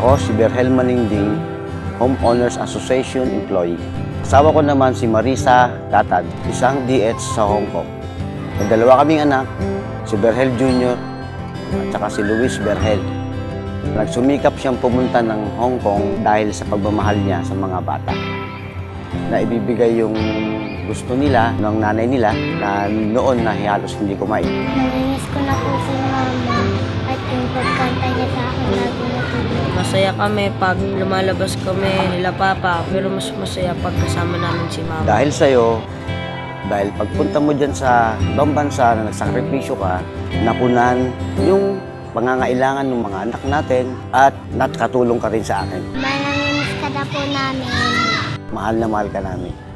Ako si Berhel Maningding, Homeowners Association Employee. Asawa ko naman si Marisa Gatad, isang DH sa Hong Kong. May dalawa kaming anak, si Berhel Jr. at saka si Luis Berhel. Nagsumikap siyang pumunta ng Hong Kong dahil sa pagmamahal niya sa mga bata. Na ibibigay yung gusto nila ng nanay nila na noon na halos hindi kumain. Nangingis ko na po si mama at yung pagkanta niya sa akin lagi natulog. Masaya kami pag lumalabas kami nila papa, pero mas masaya pag kasama namin si mama. Dahil sa'yo, dahil pagpunta mo dyan sa ibang bansa na nagsakripisyo ka, napunan yung pangangailangan ng mga anak natin at nakatulong ka rin sa akin. Manangingis ka na po namin. Mahal na mahal ka namin.